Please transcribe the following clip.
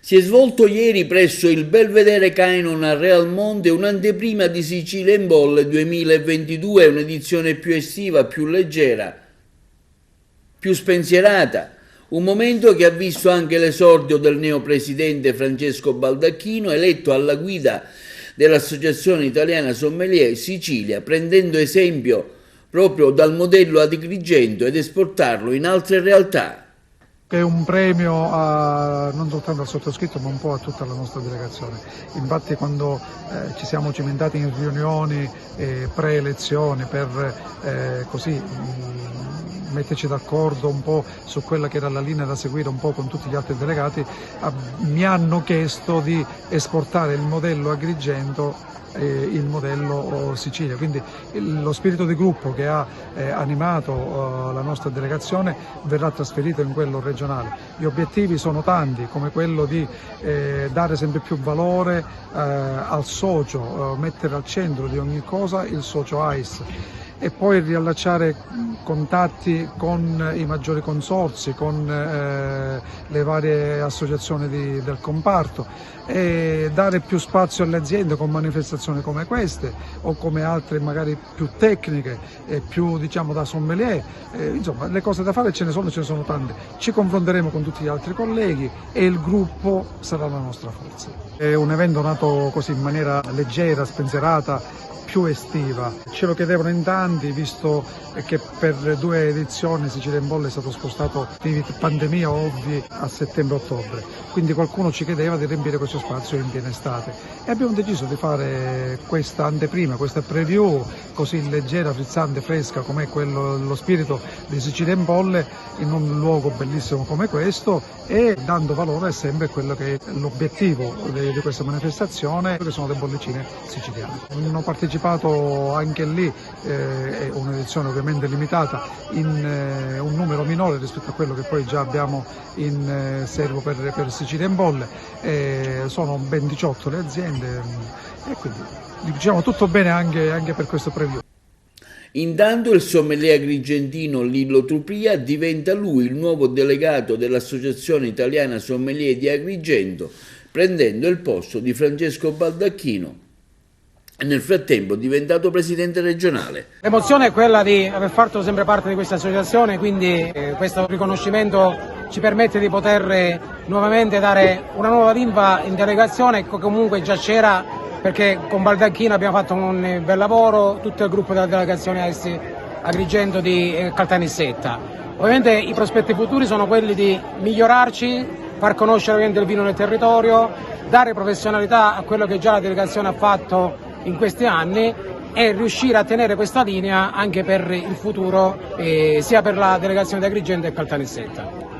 Si è svolto ieri presso il Belvedere Kainon a Realmonte un'anteprima di Sicilia in Bolle 2022, un'edizione più estiva, più leggera, più spensierata. Un momento che ha visto anche l'esordio del neopresidente Francesco Baldacchino, eletto alla guida dell'Associazione Italiana Sommelier Sicilia, prendendo esempio proprio dal modello Agrigento ed esportarlo in altre realtà. È un premio non soltanto al sottoscritto ma un po' a tutta la nostra delegazione. Infatti quando ci siamo cimentati in riunioni pre-elezioni per così metterci d'accordo un po' su quella che era la linea da seguire un po' con tutti gli altri delegati, mi hanno chiesto di esportare il modello Agrigento il modello Sicilia, quindi lo spirito di gruppo che ha animato la nostra delegazione verrà trasferito in quello regionale. Gli obiettivi sono tanti, come quello di dare sempre più valore al socio, mettere al centro di ogni cosa il socio AIS e poi riallacciare contatti con i maggiori consorzi, con le varie associazioni del comparto e dare più spazio alle aziende con manifestazioni come queste o come altre magari più tecniche e più diciamo da sommelier. Insomma, le cose da fare ce ne sono tante. Ci confronteremo con tutti gli altri colleghi e il gruppo sarà la nostra forza. È un evento nato così in maniera leggera, spensierata, più estiva. Ce lo chiedevano in tanti, visto che per 2 edizioni Sicilia in Bolle è stato spostato di pandemia ovvi a settembre-ottobre, quindi qualcuno ci chiedeva di riempire questo spazio in piena estate e abbiamo deciso di fare questa anteprima, questa preview così leggera, frizzante, fresca come è lo spirito di Sicilia in Bolle in un luogo bellissimo come questo e dando valore sempre a quello che è l'obiettivo di questa manifestazione, che sono le bollicine siciliane. Hanno partecipato anche lì, è un'edizione ovviamente limitata, in un numero minore rispetto a quello che poi già abbiamo in serbo per Sicilia in Bolle, sono ben 18 le aziende e quindi diciamo tutto bene anche per questo preview. Intanto il sommelier agrigentino Lillo Trupia diventa lui il nuovo delegato dell'Associazione Italiana Sommelier di Agrigento, prendendo il posto di Francesco Baldacchino, nel frattempo diventato presidente regionale. L'emozione è quella di aver fatto sempre parte di questa associazione, quindi questo riconoscimento ci permette di poter nuovamente dare una nuova linfa in delegazione che comunque già c'era, perché con Baldacchino abbiamo fatto un bel lavoro, tutto il gruppo della delegazione AIS Agrigento di Caltanissetta. Ovviamente i prospetti futuri sono quelli di migliorarci, far conoscere ovviamente il vino nel territorio, dare professionalità a quello che già la delegazione ha fatto in questi anni e riuscire a tenere questa linea anche per il futuro, sia per la delegazione di Agrigento e Caltanissetta.